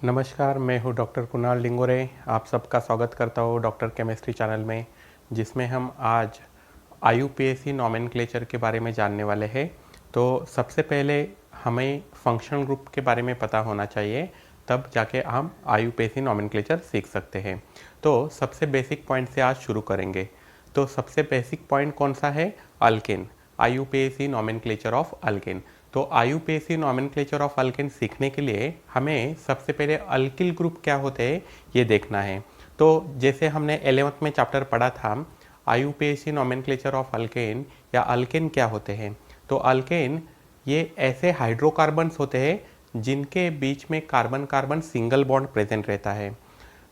नमस्कार, मैं हूँ डॉक्टर कुणाल डिंगोरे। आप सबका स्वागत करता हूँ डॉक्टर केमिस्ट्री चैनल में, जिसमें हम आज आईयूपीएसी नॉमेनक्लेचर के बारे में जानने वाले हैं। तो सबसे पहले हमें फंक्शनल ग्रुप के बारे में पता होना चाहिए, तब जाके हम आईयूपीएसी नॉमेनक्लेचर सीख सकते हैं। तो सबसे बेसिक पॉइंट से आज शुरू करेंगे। तो सबसे बेसिक पॉइंट कौन सा है? Alkane, IUPAC nomenclature of alkane. तो आईयूपीएसी नॉमेनक्लेचर ऑफ अल्केन सीखने के लिए हमें सबसे पहले अल्किल ग्रुप क्या होते हैं ये देखना है। तो जैसे हमने 11th में चैप्टर पढ़ा था, आईयूपीएसी नॉमेनक्लेचर ऑफ अल्केन या अल्केन क्या होते हैं। तो अल्केन ये ऐसे हाइड्रोकार्बन्स होते हैं जिनके बीच में carbon carbon single bond present रहता है।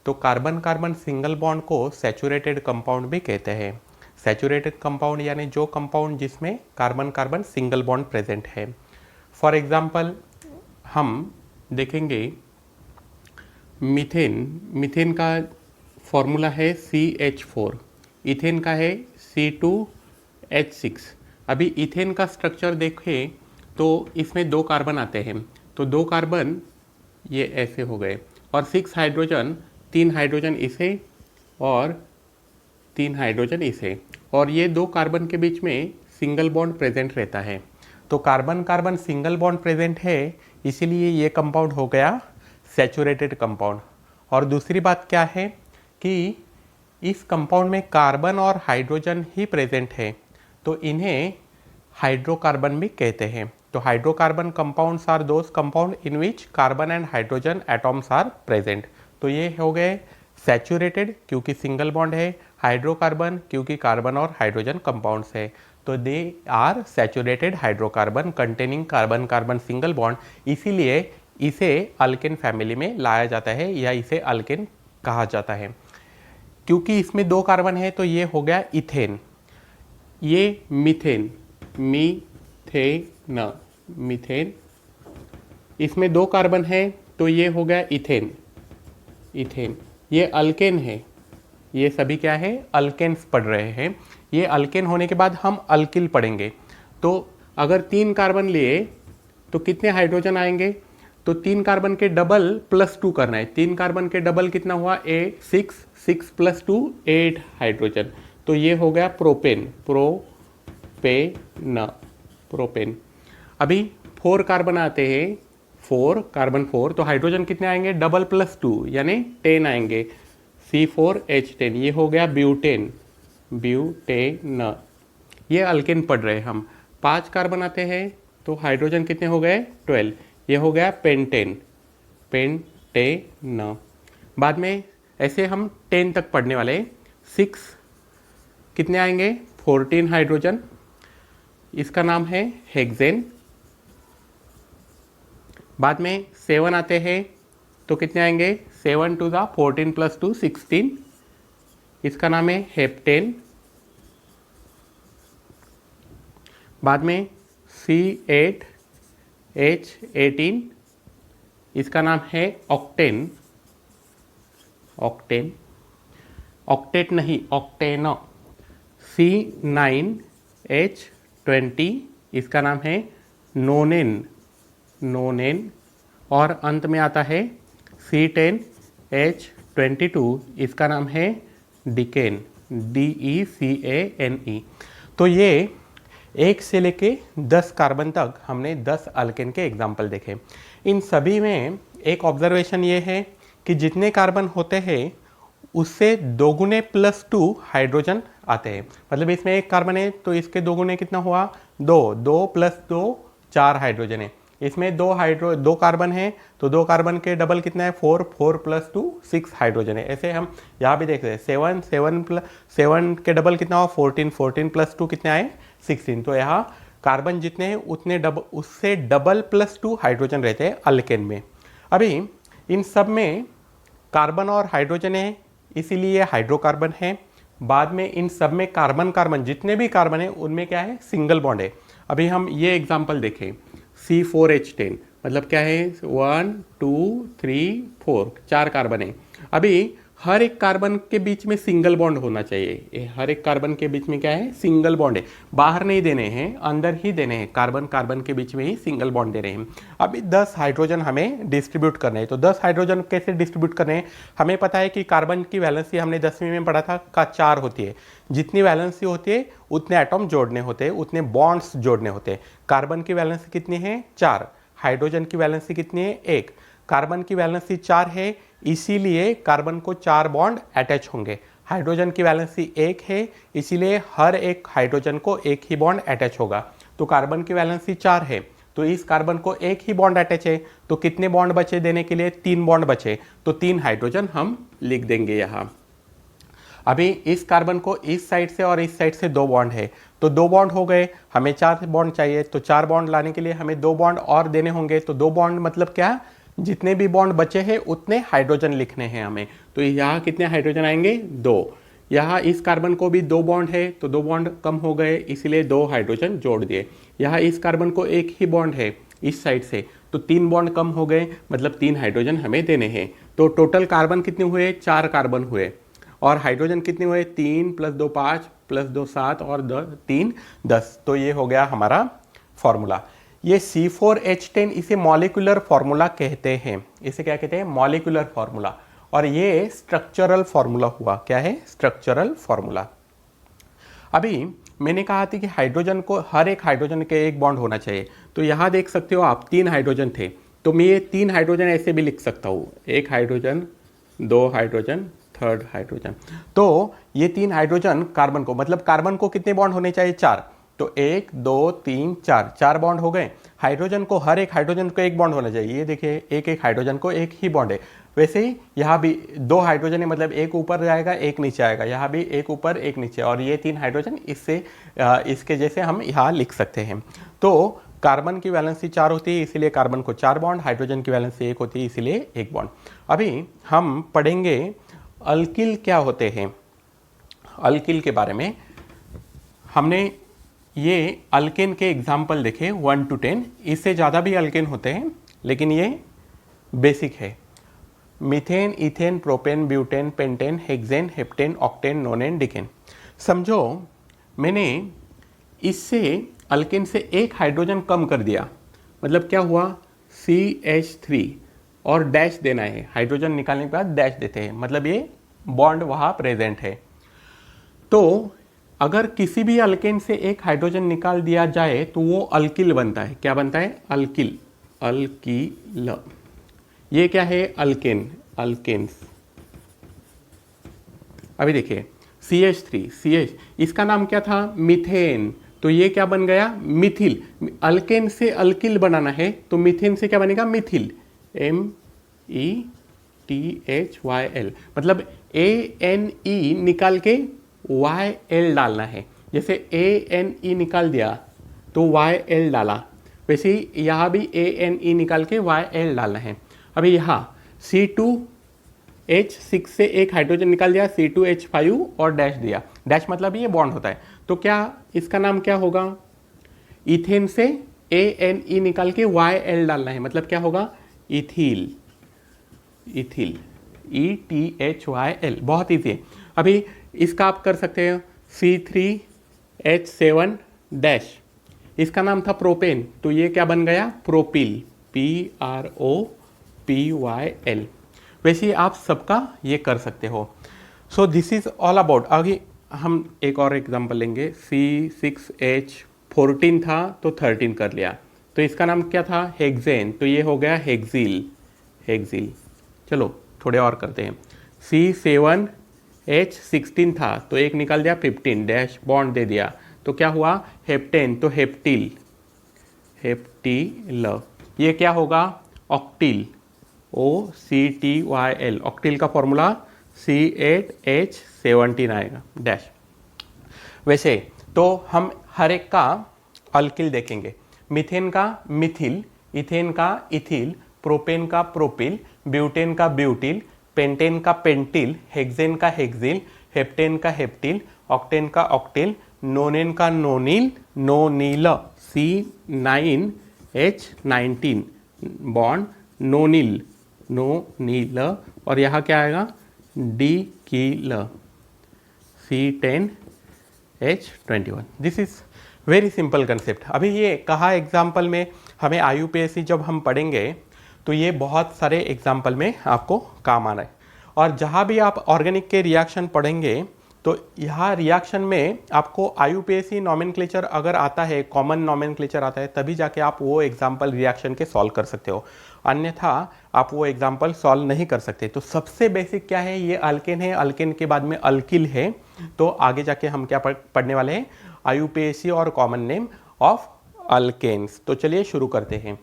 तो कार्बन कार्बन सिंगल बॉन्ड को सैचुरेटेड कंपाउंड भी कहते हैं। सैचुरेटेड कंपाउंड यानी जो कंपाउंड जिसमें carbon carbon single bond present है। फॉर एग्जाम्पल हम देखेंगे मीथेन। मीथेन का फॉर्मूला है CH4, इथेन का है C2H6। अभी इथेन का स्ट्रक्चर देखें तो इसमें 2 कार्बन आते हैं, तो 2 कार्बन ये ऐसे हो गए और 6 हाइड्रोजन, 3 हाइड्रोजन इसे और 3 हाइड्रोजन इसे, और ये 2 कार्बन के बीच में सिंगल बॉन्ड प्रेजेंट रहता है। तो carbon carbon single bond present है, इसीलिए ये कंपाउंड हो गया सैचुरेटेड कंपाउंड। और दूसरी बात क्या है कि इस कंपाउंड में कार्बन और हाइड्रोजन ही प्रेजेंट है, तो इन्हें हाइड्रोकार्बन भी कहते हैं। तो hydrocarbon compounds are those compound in which carbon and hydrogen atoms are present. तो ये हो गए सैचुरेटेड क्योंकि सिंगल बॉन्ड है, हाइड्रोकार्बन क्योंकि कार्बन और हाइड्रोजन कंपाउंड्स है। तो they are saturated hydrocarbon containing carbon carbon single bond, इसीलिए इसे अल्केन फैमिली में लाया जाता है या इसे अल्केन कहा जाता है। क्योंकि इसमें 2 कार्बन है तो ये हो गया इथेन। ये मीथेन, मीथेन, मीथेन, इसमें 2 कार्बन है तो ये हो गया इथेन, इथेन। ये अल्केन है, ये सभी क्या है? अल्केन्स पढ़ रहे हैं। ये अल्केन होने के बाद हम अल्किल पढ़ेंगे। तो अगर 3 कार्बन लिए तो कितने हाइड्रोजन आएंगे? तो 3 कार्बन के डबल +2 करना है। 3 कार्बन के डबल कितना हुआ? 6, 6 + 2 8 हाइड्रोजन। तो ये हो गया प्रोपेन, प्रोपेन, प्रोपेन। अभी 4 कार्बन आते हैं, 4 कार्बन 4, तो हाइड्रोजन कितने आएंगे? डबल +2 यानी 10 आएंगे, C4H10। ये हो गया ब्यूटेन, ब्यूटेन। ये अल्केन पढ़ रहे हैं हम। 5 कार्बन आते हैं तो हाइड्रोजन कितने हो गए? 12। ये हो गया पेंटेन, पेंटेन। बाद में ऐसे हम 10 तक पढ़ने वाले। 6 कितने आएंगे? 14 हाइड्रोजन, इसका नाम है हेक्सेन। बाद में 7 आते हैं तो कितने आएंगे? 7 to the 14 + 2 16, इसका नाम है हेप्टेन। बाद में C8H18, इसका नाम है ऑक्टेन, ऑक्टेन, ऑक्टेट नहीं ऑक्टेन। C9H20, इसका नाम है नोनेन, नोनेन। और अंत में आता है C10H22, इसका नाम है डिकेन, DECANE। तो ये 1 से लेके 10 कार्बन तक हमने 10 अल्केन के एग्जाम्पल देखे। इन सभी में एक ऑब्जर्वेशन ये है कि जितने कार्बन होते हैं उससे 2 गुने +2 हाइड्रोजन आते हैं। मतलब इसमें 1 कार्बन है तो इसके 2 गुने कितना हुआ? 2, 2 + 2 4 हाइड्रोजन है। इसमें 2 कार्बन है तो 2 कार्बन के डबल कितना है? 4, 4 + 2 6 हाइड्रोजन है। ऐसे हम यहाँ भी देख रहे हैं 7 के डबल कितना हुआ? 14, 14 + 2 कितने आए? 16। तो यहाँ कार्बन जितने हैं उतने उससे डबल +2 हाइड्रोजन रहते हैं अल्केन में। अभी इन सब में कार्बन और हाइड्रोजन है, इसीलिए हाइड्रोकार्बन है। बाद में इन सब में कार्बन कार्बन जितने भी कार्बन है उनमें क्या है? सिंगल बॉन्ड है। अभी हम ये एग्जाम्पल देखें, C4H10 मतलब क्या है? 1 2 3 4, 4 कार्बन है। अभी हर एक कार्बन के बीच में सिंगल बॉन्ड होना चाहिए। ये हर एक कार्बन के बीच में क्या है, सिंगल बॉन्ड है। बाहर नहीं देने हैं, अंदर ही देने हैं। कार्बन कार्बन के बीच में ही सिंगल बॉन्ड दे रहे हैं। अभी 10 हाइड्रोजन हमें डिस्ट्रीब्यूट करने हैं। तो 10 हाइड्रोजन कैसे डिस्ट्रीब्यूट करने हैं? हमें पता है कि कार्बन की वैलेंसी हमने 10वीं में पढ़ा था का 4 होती है। जितनी वैलेंसी होती है उतने एटॉम जोड़ने होते हैं, उतने बॉन्ड्स जोड़ने होते हैं। कार्बन की वैलेंसी कितनी है? 4। हाइड्रोजन की वैलेंसी कितनी है? 1। कार्बन की वैलेंसी 4 है, इसीलिए कार्बन को 4 बॉन्ड अटैच होंगे। हाइड्रोजन की वैलेंसी 1 है, इसीलिए हर एक हाइड्रोजन को एक ही बॉन्ड अटैच होगा। तो कार्बन की वैलेंसी 4 है, तो इस कार्बन को एक ही बॉन्ड अटैच है। तो कितने बॉन्ड बचे देने के लिए? 3 बॉन्ड बचे। तो 3 हाइड्रोजन हम लिख देंगे यहाँ। अभी इस कार्बन को इस साइड से और इस साइड से 2 बॉन्ड है, तो 2 बॉन्ड हो गए। हमें 4 बॉन्ड चाहिए, तो 4 बॉन्ड लाने के लिए हमें 2 बॉन्ड और देने होंगे। तो 2 बॉन्ड मतलब क्या? जितने भी बॉन्ड बचे हैं उतने हाइड्रोजन लिखने हैं हमें। तो यहाँ कितने हाइड्रोजन आएंगे? 2। यहाँ इस कार्बन को भी 2 बॉन्ड है, तो 2 बॉन्ड कम हो गए, इसलिए 2 हाइड्रोजन जोड़ दिए। यहाँ इस कार्बन को एक ही बॉन्ड है इस साइड से, तो 3 बॉन्ड कम हो गए, मतलब 3 हाइड्रोजन हमें देने हैं। तो टोटल कार्बन कितने हुए? 4 कार्बन हुए। और हाइड्रोजन कितने हुए? 3 + 2 5 + 2 7 और 3 10। तो ये हो गया हमारा फॉर्मूला। ये C4H10 इसे मॉलिक्यूलर फॉर्मूला कहते हैं। इसे क्या कहते हैं? Molecular formula. और ये स्ट्रक्चरल फॉर्मूला हुआ। क्या है? Structural formula. अभी मैंने कहा था कि हाइड्रोजन को, हर एक हाइड्रोजन के एक बॉन्ड होना चाहिए। तो यहाँ देख सकते हो आप 3 हाइड्रोजन थे, तो मैं ये 3 हाइड्रोजन ऐसे भी लिख सकता हूँ। 1 हाइड्रोजन, 2 हाइड्रोजन, 3rd हाइड्रोजन। तो ये 3 हाइड्रोजन कार्बन को, मतलब कार्बन को कितने बॉन्ड होने चाहिए? 4। तो 1 2 3 4 बॉन्ड हो गए। हाइड्रोजन को, हर एक हाइड्रोजन को एक बॉन्ड होना चाहिए। ये देखिए, एक एक हाइड्रोजन को एक ही बॉन्ड है। वैसे ही यहाँ भी 2 हाइड्रोजन है, मतलब एक ऊपर जाएगा एक नीचे आएगा। यहाँ भी एक ऊपर एक नीचे, और ये 3 हाइड्रोजन इससे इसके जैसे हम यहाँ लिख सकते हैं। तो कार्बन की वैलेंसी 4 होती है, इसीलिए कार्बन को 4 बॉन्ड। हाइड्रोजन की वैलेंसी 1 होती है, इसीलिए 1 बॉन्ड। अभी हम पढ़ेंगे अल्किल क्या होते हैं। अल्किल के बारे में हमने ये अल्केन के एग्जाम्पल देखे 1 to 10। इससे ज़्यादा भी अल्केन होते हैं, लेकिन ये बेसिक है। Methane, ethane, propane, butane, pentane, hexane, heptane, octane, nonane, decane. समझो मैंने इससे अल्केन से एक हाइड्रोजन कम कर दिया, मतलब क्या हुआ? CH3 और डैश देना है। हाइड्रोजन निकालने के बाद डैश देते हैं, मतलब ये बॉन्ड वहाँ प्रेजेंट है। तो अगर किसी भी अल्केन से एक हाइड्रोजन निकाल दिया जाए तो वो अल्किल बनता है। क्या बनता है? अल्किल। अल्किल। ये क्या है? Alkane, alkanes. अभी देखिए CH3, CH, इसका नाम क्या था? मीथेन। तो ये क्या बन गया? मिथिल। अल्केन से अल्किल बनाना है, तो मीथेन से क्या बनेगा? मिथिल। METHYL, मतलब ANE निकाल के YL डालना है। जैसे ANE निकाल दिया तो YL डाला, वैसे ही यहाँ भी ANE निकाल के YL डालना है। अभी यहाँ C2H6 से एक हाइड्रोजन निकाल दिया, C2H5 और डैश दिया। डैश मतलब ये बॉन्ड होता है। तो क्या इसका नाम क्या होगा? इथेन से ANE निकाल के YL डालना है, मतलब क्या होगा? इथिल। Ethyl, ETHYL। बहुत ईजी है। अभी इसका आप कर सकते हैं C3H7 डैश, इसका नाम था प्रोपेन, तो ये क्या बन गया? प्रोपिल। PROPYL। वैसे ही आप सबका ये कर सकते हो। So this is all about. आगे हम एक और एग्जांपल लेंगे। C6H14 था तो 13 कर लिया, तो इसका नाम क्या था? हेक्सेन, तो ये हो गया हेक्सिल। हेक्सिल। चलो थोड़े और करते हैं। C7H16 था तो एक निकाल दिया, 15 डैश बॉन्ड दे दिया, तो क्या हुआ? हेप्टेन, तो हेप्टिल। हेप्टिल। ये क्या होगा? ऑक्टिल। OCTYL। ऑक्टिल का फॉर्मूला C8H17 आएगा डैश। वैसे तो हम हर एक का अल्किल देखेंगे। मीथेन का मिथिल, इथेन का इथिल, प्रोपेन का प्रोपिल, ब्यूटेन का ब्यूटिल, पेंटेन का पेंटिल, हेक्सेन का हेक्सिल, हेप्टेन का हेप्टिल, ऑक्टेन का ऑक्टिल, नोनेन का नोनिल, नोनिल। C9H19 bond नोनिल, नोनिल। और यहाँ क्या आएगा? डिकील C10H21। This is very simple concept. अभी ये कहा एग्जाम्पल में हमें IUPAC जब हम पढ़ेंगे तो ये बहुत सारे एग्जाम्पल में आपको काम आना है। और जहाँ भी आप ऑर्गेनिक के रिएक्शन पढ़ेंगे तो यहाँ रिएक्शन में आपको IUPAC नॉमेनक्लेचर अगर आता है, कॉमन नॉमेनक्लेचर आता है, तभी जाके आप वो एग्जाम्पल रिएक्शन के सॉल्व कर सकते हो, अन्यथा आप वो एग्जाम्पल सॉल्व नहीं कर सकते। तो सबसे बेसिक क्या है, ये अल्केन है, अल्केन के बाद में अल्किल है। तो आगे जाके हम क्या पढ़ने वाले हैं, IUPAC और कॉमन नेम ऑफ अल्केन्स। तो चलिए शुरू करते हैं।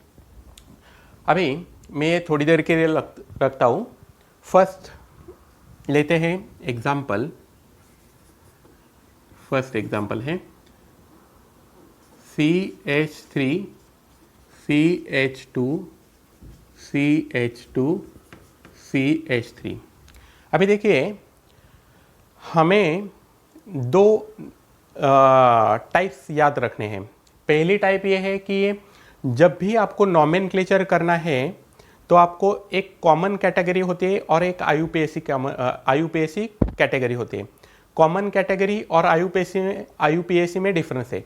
अभी मैं थोड़ी देर के लिए रखता हूँ। फर्स्ट लेते हैं एग्जाम्पल। फर्स्ट एग्जाम्पल है CH3 CH2 CH2 CH3। अभी देखिए हमें दो टाइप्स याद रखने हैं। पहली टाइप ये है कि जब भी आपको नॉमेनक्लेचर करना है तो आपको एक कॉमन कैटेगरी होती है और एक IUPAC कैटेगरी होती है। कॉमन कैटेगरी और IUPAC में डिफरेंस है।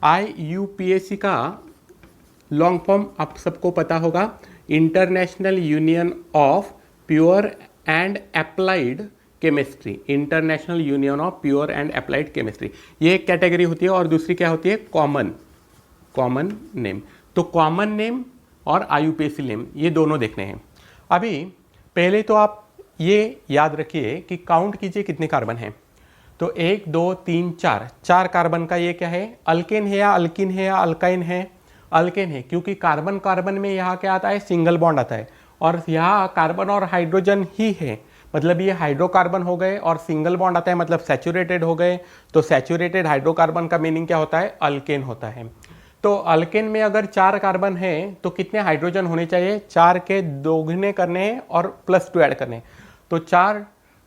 IUPAC का लॉन्ग फॉर्म आप सबको पता होगा, international union of pure and applied chemistry. International union of pure and applied chemistry, ये एक कैटेगरी होती है। और दूसरी क्या होती है, कॉमन नेम। तो कॉमन नेम और IUPAC नेम, ये दोनों देखने हैं। अभी पहले तो आप ये याद रखिए कि काउंट कीजिए कितने कार्बन हैं। तो 1 2 3 4, 4 कार्बन का ये क्या है, अल्केन है या अल्किन है या अल्काइन है, अल्केन है, क्योंकि कार्बन कार्बन में यहाँ क्या आता है, सिंगल बॉन्ड आता है। और यहाँ कार्बन और हाइड्रोजन ही है, मतलब ये हाइड्रोकार्बन हो गए, और सिंगल बॉन्ड आता है मतलब सैचुरेटेड हो गए। तो सैचुरेटेड हाइड्रोकार्बन का मीनिंग क्या होता है, अल्केन होता है। तो अल्केन में अगर 4 कार्बन है तो कितने हाइड्रोजन होने चाहिए, 4 के दोगुने करने हैं और +2 ऐड करने हैं। तो 4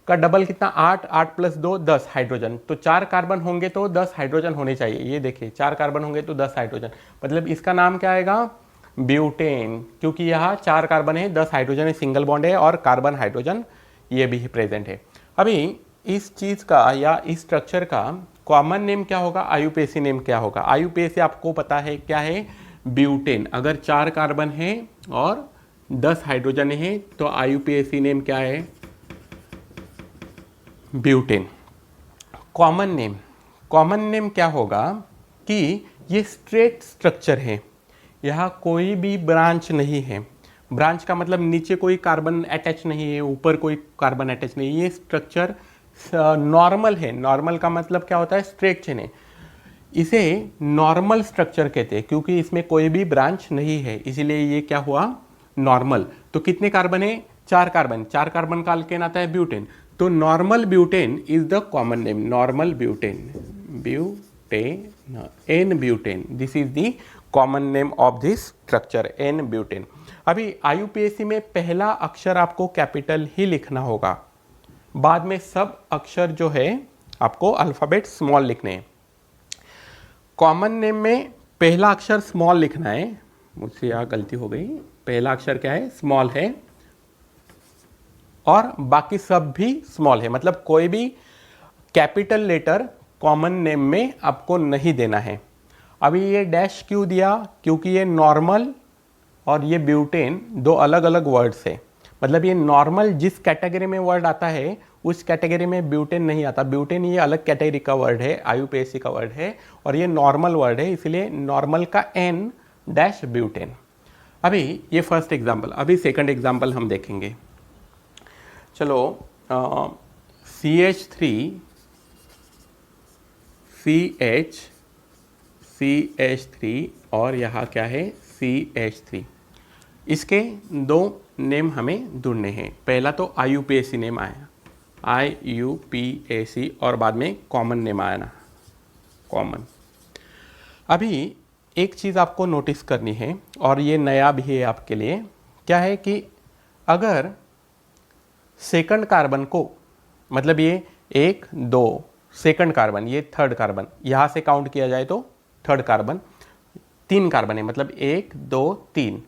का डबल कितना, 8, 8 + 2 10 हाइड्रोजन। तो 4 कार्बन होंगे तो 10 हाइड्रोजन होने चाहिए। ये देखिए 4 कार्बन होंगे तो 10 हाइड्रोजन, मतलब इसका नाम क्या आएगा, ब्यूटेन, क्योंकि यहाँ 4 कार्बन है, 10 हाइड्रोजन है, सिंगल बॉन्ड है और कार्बन हाइड्रोजन ये भी प्रेजेंट है। अभी इस चीज़ का या इस स्ट्रक्चर का कॉमन नेम क्या होगा, IUPAC नेम क्या होगा। IUPAC आपको पता है क्या है, ब्यूटेन। अगर 4 कार्बन है और 10 हाइड्रोजन है तो IUPAC नेम क्या है, ब्यूटेन। कॉमन नेम क्या होगा कि ये स्ट्रेट स्ट्रक्चर है, यहाँ कोई भी ब्रांच नहीं है। ब्रांच का मतलब नीचे कोई कार्बन अटैच नहीं है, ऊपर कोई कार्बन अटैच नहीं है। ये स्ट्रक्चर नॉर्मल है। नॉर्मल का मतलब क्या होता है, स्ट्रेट चेन है। इसे नॉर्मल स्ट्रक्चर कहते हैं क्योंकि इसमें कोई भी ब्रांच नहीं है, इसीलिए ये क्या हुआ, नॉर्मल। तो कितने कार्बन है, 4 कार्बन। 4 कार्बन का अल्केन आता है ब्यूटेन। तो normal butane is the common name, normal butane, N butane, this is the common name of this structure, N butane. अभी IUPAC में पहला अक्षर आपको कैपिटल ही लिखना होगा, बाद में सब अक्षर जो है आपको अल्फाबेट स्मॉल लिखने हैं। कॉमन नेम में पहला अक्षर स्मॉल लिखना है, मुझसे यहाँ गलती हो गई, पहला अक्षर क्या है, स्मॉल है, और बाकी सब भी स्मॉल है। मतलब कोई भी कैपिटल लेटर कॉमन नेम में आपको नहीं देना है। अभी ये डैश क्यों दिया, क्योंकि ये नॉर्मल और ये ब्यूटेन दो अलग अलग वर्ड्स है। मतलब ये नॉर्मल जिस कैटेगरी में वर्ड आता है उस कैटेगरी में ब्यूटेन नहीं आता। ब्यूटेन ये अलग कैटेगरी का वर्ड है, IUPAC का वर्ड है, और ये नॉर्मल वर्ड है, इसलिए नॉर्मल का N डैश ब्यूटेन। अभी ये फर्स्ट एग्जाम्पल। अभी सेकंड एग्जाम्पल हम देखेंगे। चलो CH3 CH3 और यहाँ क्या है, CH3। इसके दो नेम हमें ढूंढने हैं। पहला तो IUPAC नेम आया, IUPAC, और बाद में कॉमन नेम आया ना, कॉमन। अभी एक चीज़ आपको नोटिस करनी है, और ये नया भी है आपके लिए, क्या है कि अगर सेकंड कार्बन को, मतलब ये 1 2 सेकंड कार्बन, ये थर्ड कार्बन, यहाँ से काउंट किया जाए तो थर्ड कार्बन, 3 कार्बन है, मतलब 1 2 3।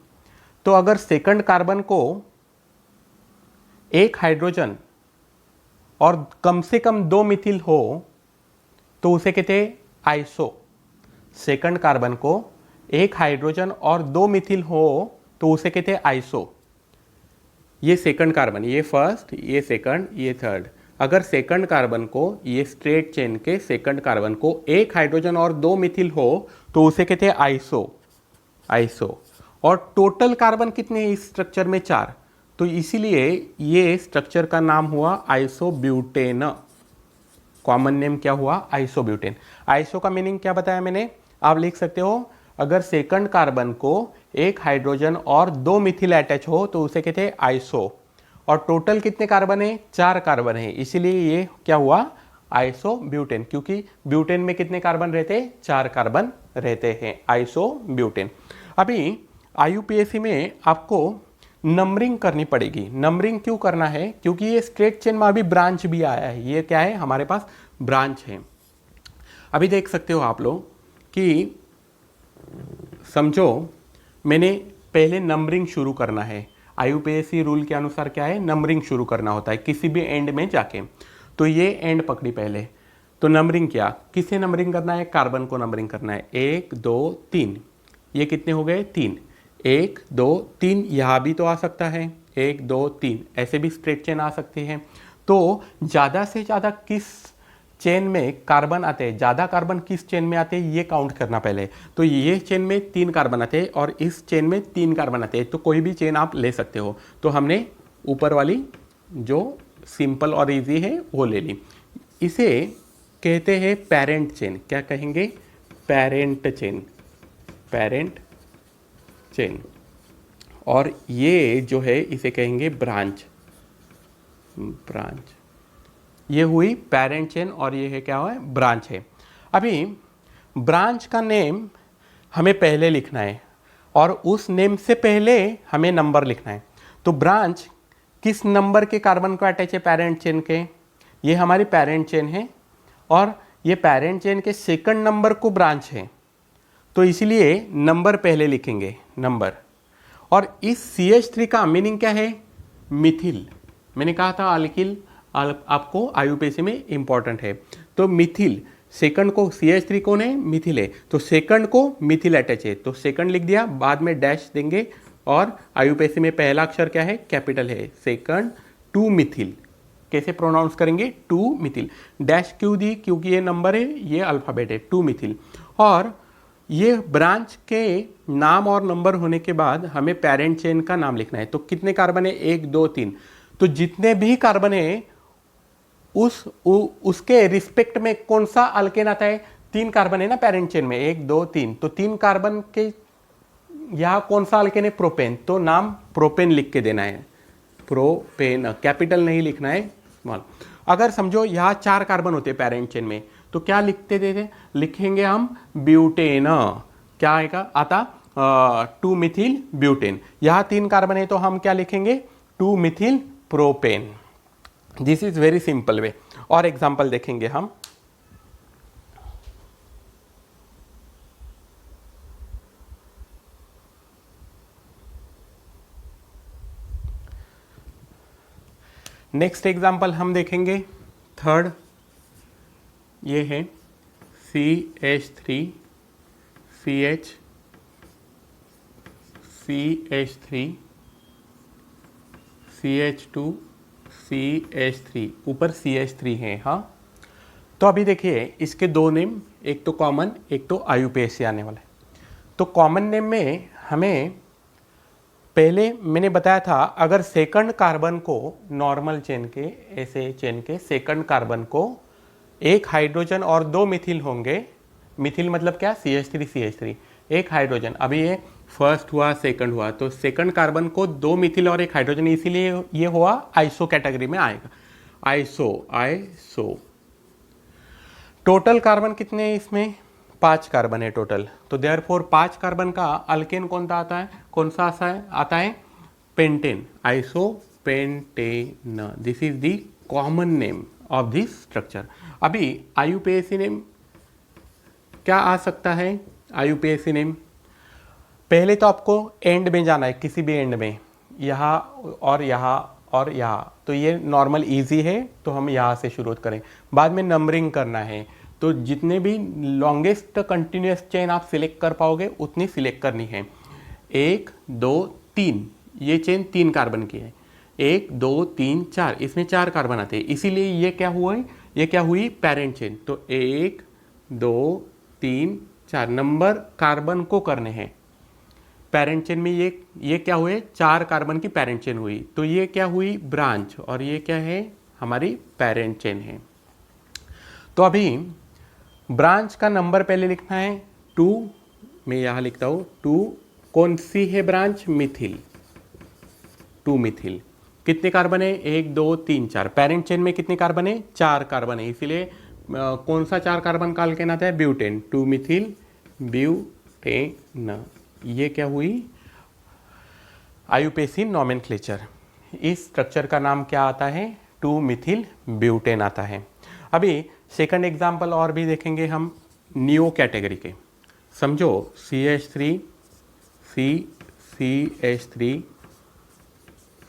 तो अगर सेकंड कार्बन को एक हाइड्रोजन और कम से कम 2 मिथिल हो तो उसे कहते हैं आइसो। सेकंड कार्बन को एक हाइड्रोजन और 2 मिथिल हो तो उसे कहते हैं आइसो। ये सेकंड कार्बन, ये फर्स्ट, ये सेकंड, ये थर्ड। अगर सेकंड कार्बन को, ये स्ट्रेट चेन के सेकंड कार्बन को एक हाइड्रोजन और 2 मिथिल हो तो उसे कहते हैं आइसो। आइसो। और टोटल कार्बन कितने हैं इस स्ट्रक्चर में? 4। तो इसीलिए ये स्ट्रक्चर का नाम हुआ आइसोब्यूटेन। कॉमन नेम क्या हुआ? आइसोब्यूटेन। आइसो का मीनिंग क्या बताया मैंने? आप लिख सकते हो, अगर सेकंड कार्बन को एक हाइड्रोजन और 2 मिथिल अटैच हो तो उसे कहते हैं आइसो। और टोटल कितने कार्बन है? 4 कार्बन है, इसीलिए ये क्या हुआ? आइसोब्यूटेन। क्योंकि ब्यूटेन में कितने कार्बन रहते हैं? 4 कार्बन रहते हैं, आइसोब्यूटेन। अभी आईयूपीएसी में आपको नंबरिंग करनी पड़ेगी। नंबरिंग क्यों करना है? क्योंकि ये स्ट्रेट चेन में अभी ब्रांच भी आया है। ये क्या है? हमारे पास ब्रांच है। अभी देख सकते हो आप लोग कि समझो मैंने पहले नंबरिंग शुरू करना है। आईयूपीएसी रूल के अनुसार क्या है? नंबरिंग शुरू करना होता है किसी भी एंड में जाके। तो ये एंड पकड़ी पहले, तो नंबरिंग किया। किसे नंबरिंग करना है? कार्बन को नंबरिंग करना है। 1 2 3। ये कितने हो गए? 3। 1 2 3। यहाँ भी तो आ सकता है 1 2 3, ऐसे भी स्ट्रेट चेन आ सकती है। तो ज़्यादा से ज़्यादा किस चेन में कार्बन आते हैं, ज़्यादा कार्बन किस चेन में आते हैं, ये काउंट करना पहले। तो ये चेन में 3 कार्बन आते हैं और इस चेन में 3 कार्बन आते हैं। तो कोई भी चेन आप ले सकते हो। तो हमने ऊपर वाली जो सिंपल और इजी है वो ले ली। इसे कहते हैं पेरेंट चेन। क्या कहेंगे? Parent chain. Parent chain. और ये जो है इसे कहेंगे ब्रांच। ब्रांच। ये हुई पेरेंट चेन और ये है क्या हुआ? ब्रांच है। अभी ब्रांच का नेम हमें पहले लिखना है और उस नेम से पहले हमें नंबर लिखना है। तो ब्रांच किस नंबर के कार्बन को अटैच है पेरेंट चेन के? ये हमारी पेरेंट चेन है और ये पेरेंट चेन के सेकंड नंबर को ब्रांच है। तो इसीलिए नंबर पहले लिखेंगे, नंबर। और इस CH3 का मीनिंग क्या है? मिथिल। मैंने कहा था अल्किल आपको आईयूपीएसी में इंपॉर्टेंट है। तो मिथिल, सेकंड को CH3 कौन है? मिथिल है। तो सेकंड को मिथिल अटैच है, तो सेकंड लिख दिया, बाद में डैश देंगे। और आईयूपीएसी में पहला अक्षर क्या है? कैपिटल है। सेकंड 2 मिथिल। कैसे प्रोनाउंस करेंगे? 2 मिथिल। डैश क्यों दी? क्योंकि ये नंबर है, ये अल्फाबेट है, 2 मिथिल। और ये ब्रांच के नाम और नंबर होने के बाद हमें पेरेंट चेन का नाम लिखना है। तो कितने कार्बन है? 1 2 3। तो जितने भी कार्बन है उसके रिस्पेक्ट में कौन सा अल्केन आता है? 3 कार्बन है ना पेरेंट चेन में, 1 2 3। तो 3 कार्बन के यहाँ कौन सा अल्केन है? प्रोपेन। तो नाम प्रोपेन लिख के देना है। प्रोपेन, कैपिटल नहीं लिखना है, स्मॉल। अगर समझो यहाँ 4 कार्बन होते पेरेंट चेन में, तो क्या लिखते थे? लिखेंगे हम ब्यूटेन। क्या आएगा? आता 2 मिथिल ब्यूटेन। यहाँ 3 कार्बन है तो हम क्या लिखेंगे? 2 Mithil propane. This is very simple way. और एग्जाम्पल देखेंगे हम। नेक्स्ट एग्जाम्पल हम देखेंगे, थर्ड। ये है CH3 CH CH3 CH2 CH3, ऊपर CH3 है। हाँ, तो अभी देखिए इसके 2 नेम, एक तो कॉमन, एक तो आईयूपीएसी आने वाला है। तो कॉमन नेम में हमें पहले मैंने बताया था, अगर सेकंड कार्बन को नॉर्मल चेन के, ऐसे चेन के सेकंड कार्बन को एक हाइड्रोजन और 2 मिथिल होंगे। मिथिल मतलब क्या? CH3 CH3, एक हाइड्रोजन। अभी ये फर्स्ट हुआ, सेकंड हुआ, तो सेकंड कार्बन को 2 मिथिल और एक हाइड्रोजन, इसीलिए ये हुआ आइसो कैटेगरी में आएगा। आइसो। टोटल कार्बन कितने हैं इसमें? 5 कार्बन है टोटल। तो देयरफॉर 5 कार्बन का अल्केन कौन सा आता है? Pentane. Isopentane. This is the common name of this structure. अभी आईयूपीएसी नेम क्या आ सकता है? आईयूपीएसी नेम पहले तो आपको एंड में जाना है, किसी भी एंड में, यहाँ और यहाँ और यहाँ, तो ये नॉर्मल इजी है, तो हम यहाँ से शुरू करें। बाद में नंबरिंग करना है, तो जितने भी लॉन्गेस्ट कंटिन्यूस चेन आप सिलेक्ट कर पाओगे उतनी सिलेक्ट करनी है। 1 2 3, ये चेन 3 कार्बन की है। 1 2 3 4, इसमें 4 कार्बन आते हैं, इसीलिए ये क्या हुआ है, ये क्या हुई, पैरेंट चेन। तो 1 2 3 4 नंबर कार्बन को करने हैं। पेरेंट चेन में ये क्या हुए, 4 कार्बन की पेरेंट चेन हुई, तो ये क्या हुई, ब्रांच, और ये क्या है, हमारी पेरेंट चेन है। तो अभी ब्रांच का नंबर पहले लिखना है 2, मैं यहाँ लिखता हूँ 2। कौन सी है ब्रांच, मिथिल, 2 मिथिल। कितने कार्बन है, 1 2 3 4। पेरेंट चेन में कितने कार्बन है, 4 कार्बन है, इसीलिए कौन सा 4 कार्बन का अल्केन आता है, ब्यूटेन, 2 मिथिल ब्यूटेन। ये क्या हुई, आयुपेसी नॉमेनक्लेचर। इस स्ट्रक्चर का नाम क्या आता है, 2 मिथिल ब्यूटेन आता है। अभी सेकंड एग्जांपल और भी देखेंगे हम नियो कैटेगरी के। समझो CH3 CH3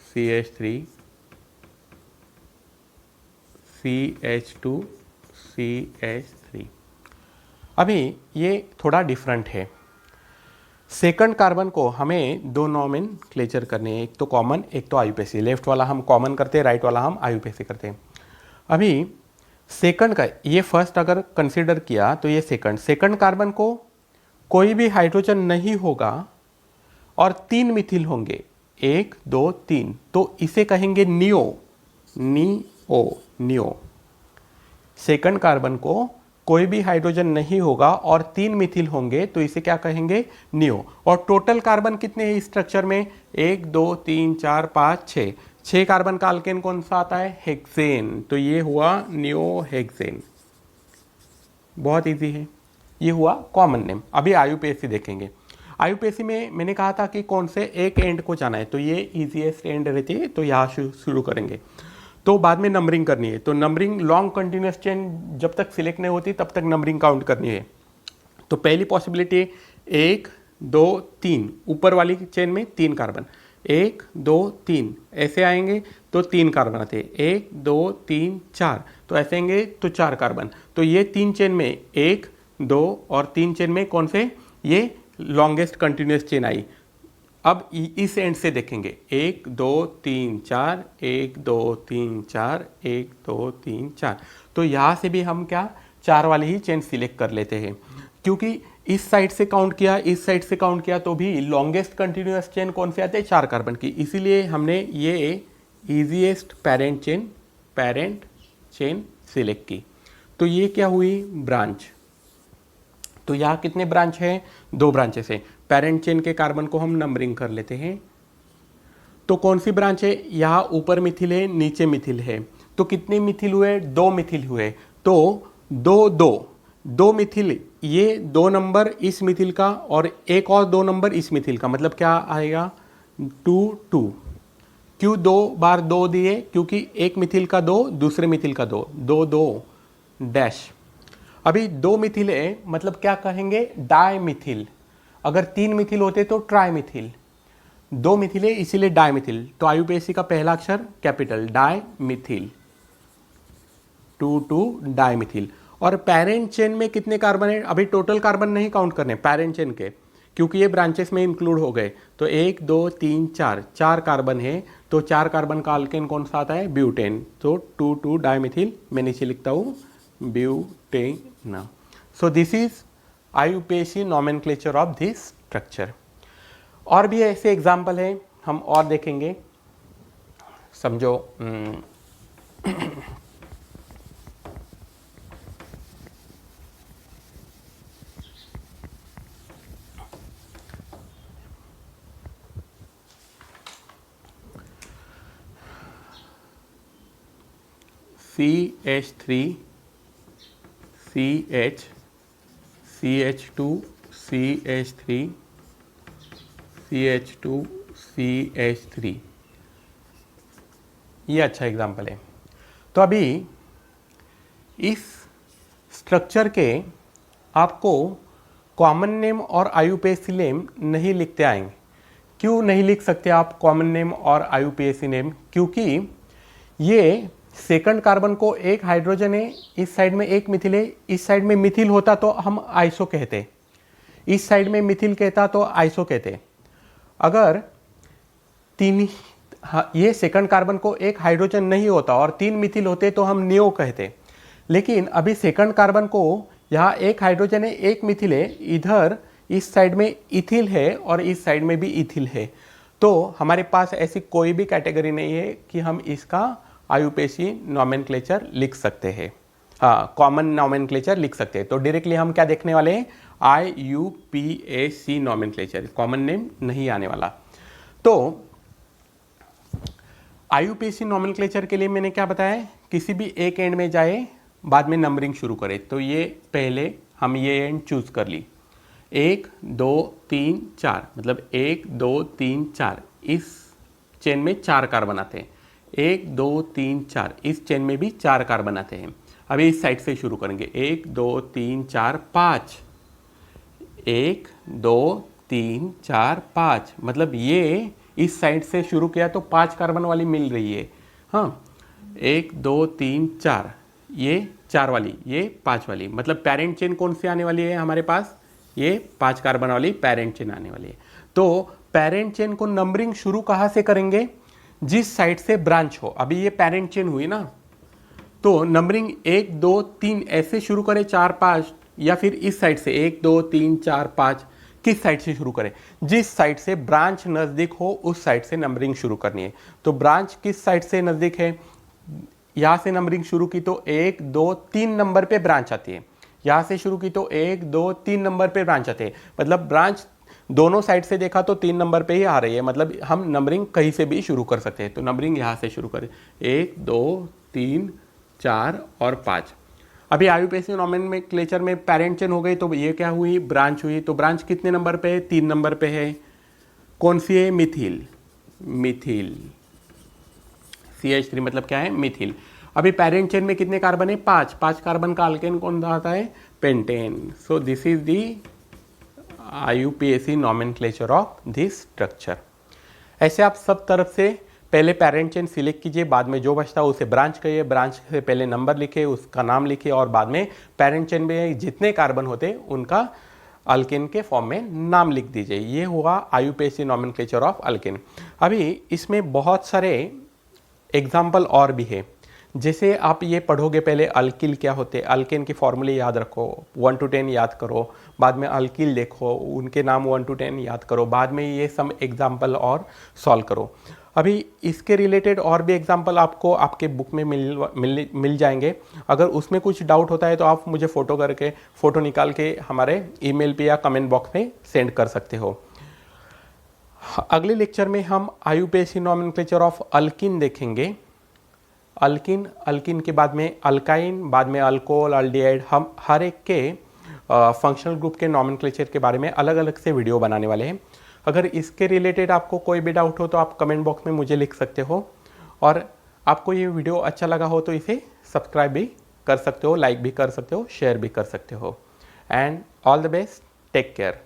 CH3 CH2 CH3। अभी ये थोड़ा डिफरेंट है। सेकंड कार्बन को हमें 2 नॉमेनक्लेचर करने हैं, एक तो कॉमन, एक तो आयुपेसी। लेफ्ट वाला हम कॉमन करते हैं, राइट वाला हम आयुपेसी करते हैं। अभी सेकंड का, ये फर्स्ट अगर कंसीडर किया तो ये सेकंड कार्बन को कोई भी हाइड्रोजन नहीं होगा और 3 मिथिल होंगे, 1 2 3, तो इसे कहेंगे नियो, नियो। सेकंड कार्बन को कोई भी हाइड्रोजन नहीं होगा और 3 मिथिल होंगे, तो इसे क्या कहेंगे, नियो। और टोटल कार्बन कितने हैं इस स्ट्रक्चर में, 1 2 3 4 5 6, 6 कार्बन का अल्केन कौन सा आता है, हेक्सेन, तो ये हुआ नियो हेक्सेन। बहुत इजी है, ये हुआ कॉमन नेम। अभी आयुपेसी देखेंगे। आयुपेसी में मैंने कहा था कि कौन से एक एंड को जाना है, तो ये इजीएस्ट एंड रहती है, तो यहाँ शुरू करेंगे। तो बाद में नंबरिंग करनी है, तो नंबरिंग लॉन्ग कंटिन्यूस चेन जब तक सिलेक्ट नहीं होती तब तक नंबरिंग काउंट करनी है। तो पहली पॉसिबिलिटी 1 2 3, ऊपर वाली चेन में 3 कार्बन, 1 2 3 ऐसे आएंगे तो 3 कार्बन आते हैं, 1 2 3 4, तो ऐसे आएंगे तो 4 कार्बन। तो ये 3 चेन में 1 2 और 3 चेन में कौन से, ये लॉन्गेस्ट कंटिन्यूस चेन आई। अब इस एंड से देखेंगे, 1 2 3 4, 1 2 3 4, 1 2 3 4, तो यहाँ से भी हम क्या 4 वाली ही चेन सिलेक्ट कर लेते हैं, क्योंकि इस साइड से काउंट किया, इस साइड से काउंट किया, तो भी लॉन्गेस्ट कंटिन्यूस चेन कौन से आते हैं, 4 कार्बन की, इसीलिए हमने ये इजीएस्ट पेरेंट चेन सिलेक्ट की। तो ये क्या हुई, ब्रांच। तो यहाँ कितने ब्रांच है, 2 ब्रांचेस है। पेरेंट चेन के कार्बन को हम नंबरिंग कर लेते हैं। तो कौन सी ब्रांच है, यहाँ ऊपर मिथिल है, नीचे मिथिल है, तो कितने मिथिल हुए, 2 मिथिल हुए। तो 2 मिथिल, ये 2 नंबर इस मिथिल का और एक और 2 नंबर इस मिथिल का, मतलब क्या आएगा, 2 2। क्यों 2 बार 2 दिए, क्योंकि एक मिथिल का 2, दूसरे मिथिल का 2, 2 2 डैश। अभी 2 मिथिल है, मतलब क्या कहेंगे, डाई मिथिल। अगर 3 मिथिल होते तो ट्राई मिथिल, 2 मिथिल है इसीलिए डाई मिथिल। तो आयुपेसी का पहला अक्षर capital, dimethyl, 2 2 dimethyl. और पेरेंट चेन में कितने कार्बन है, अभी टोटल कार्बन नहीं काउंट करने पेरेंट चेन के, क्योंकि ये ब्रांचेस में इंक्लूड हो गए। तो 1 2 3 4, 4 कार्बन है, तो 4 कार्बन का अल्केन कौन सा आता है, ब्यूटेन, तो 2 2 डाई मिथिल, मैं नीचे लिखता हूँ butane. So this is आयुपेसी nomenclature of this structure. और भी ऐसे एग्जाम्पल है, हम और देखेंगे। समझो CH3 CH CH2 CH3 CH2 CH3, ये अच्छा एग्जाम्पल है। तो अभी इस स्ट्रक्चर के आपको कॉमन नेम और आयुपेसी नेम नहीं लिखते आएंगे, क्यों नहीं लिख सकते आप कॉमन नेम और IUPAC नेम? क्योंकि ये सेकंड कार्बन को एक हाइड्रोजन है, इस साइड में एक मिथिल है, इस साइड में मिथिल होता तो हम आइसो कहते, इस साइड में मिथिल कहता तो आइसो कहते। अगर तीन ये सेकंड कार्बन को एक हाइड्रोजन नहीं होता और 3 मिथिल होते तो हम नियो कहते। लेकिन अभी सेकंड कार्बन को यहाँ एक हाइड्रोजन है, एक मिथिल है, इधर इस साइड में इथिल है और इस साइड में भी इथिल है, तो हमारे पास ऐसी कोई भी कैटेगरी नहीं है कि हम इसका IUPAC नॉमेनक्लेचर लिख सकते हैं, हाँ कॉमन नॉमेनक्लेचर लिख सकते हैं। तो डायरेक्टली हम क्या देखने वाले हैं, IUPAC नॉमेनक्लेचर, कॉमन नेम नहीं आने वाला। तो IUPAC नॉमेनक्लेचर के लिए मैंने क्या बताया, किसी भी एक एंड में जाए, बाद में नंबरिंग शुरू करें। तो ये पहले हम ये एंड चूज कर ली, 1 2 3 4, मतलब 1 2 3 4, इस चेन में 4 कार्बन आते हैं, 1 2 3 4, इस चेन में भी 4 कार्बन आते हैं। अभी इस साइड से शुरू करेंगे, 1 2 3 4 5, 1 2 3 4 5, मतलब ये इस साइड से शुरू किया तो 5 कार्बन वाली मिल रही है, हाँ 1 2 3 4, ये 4 वाली, ये 5 वाली, मतलब पेरेंट चेन कौन सी आने वाली है हमारे पास, ये 5 कार्बन वाली पेरेंट चेन आने वाली है। तो पेरेंट चेन को नंबरिंग शुरू कहाँ से करेंगे, जिस साइड से ब्रांच हो। अभी ये पेरेंट चेन हुई ना, तो नंबरिंग 1 2 3 ऐसे शुरू करें 4 5, या फिर इस साइड से 1 2 3 4 5, किस साइड से शुरू करें, जिस साइड से ब्रांच नज़दीक हो उस साइड से नंबरिंग शुरू करनी है। तो ब्रांच किस साइड से नज़दीक है, यहाँ से नंबरिंग शुरू की तो 1 2 3 नंबर पे ब्रांच आती है, यहाँ से शुरू की तो 1 2 3 नंबर पे ब्रांच आते हैं, मतलब ब्रांच दोनों साइड से देखा तो 3 नंबर पे ही आ रही है, मतलब हम नंबरिंग कहीं से भी शुरू कर सकते हैं। तो नंबरिंग यहाँ से शुरू करें, 1 2 3 4 और 5। अभी IUPAC नॉमेनक्लेचर में पेरेंट चेन हो गई, तो ये क्या हुई, ब्रांच हुई। तो ब्रांच कितने नंबर पे है, 3 नंबर पे है, कौन सी है, मिथिल, मिथिल CH3 मतलब क्या है, मिथिल। अभी पेरेंट चेन में कितने कार्बन है, 5, 5 कार्बन का अल्केन कौन आता है, pentane. So this is the IUPAC nomenclature of this structure. ऐसे आप सब तरफ से पहले पेरेंट चेन सिलेक्ट कीजिए, बाद में जो बचता है उसे ब्रांच कहिए, ब्रांच से पहले नंबर लिखे, उसका नाम लिखिए, और बाद में पेरेंट चेन में जितने कार्बन होते उनका अल्केन के फॉर्म में नाम लिख दीजिए। ये हुआ IUPAC नॉमेनक्लेचर ऑफ अल्केन। अभी इसमें बहुत सारे एग्जाम्पल और भी है, जैसे आप ये पढ़ोगे, पहले अल्किल क्या होते, अल्केन के फॉर्मूले याद रखो, 1 to 10 याद करो, बाद में अल्किल देखो, उनके नाम 1 to 10 याद करो, बाद में ये सब एग्जाम्पल और सॉल्व करो। अभी इसके रिलेटेड और भी एग्जाम्पल आपको आपके बुक में मिल जाएंगे। अगर उसमें कुछ डाउट होता है तो आप मुझे फ़ोटो निकाल के हमारे ईमेल पे या कमेंट बॉक्स में सेंड कर सकते हो। अगले लेक्चर में हम IUPAC नॉमेनक्लेचर ऑफ अल्किन देखेंगे। अल्किन के बाद में अल्काइन, बाद में अल्कोहल, अल्डिहाइड, हम हर एक के फंक्शनल ग्रुप के नॉमेनक्लेचर के बारे में अलग अलग से वीडियो बनाने वाले हैं। अगर इसके रिलेटेड आपको कोई भी डाउट हो तो आप कमेंट बॉक्स में मुझे लिख सकते हो, और आपको ये वीडियो अच्छा लगा हो तो इसे सब्सक्राइब भी कर सकते हो, लाइक भी कर सकते हो, शेयर भी कर सकते हो। And all the best, take care.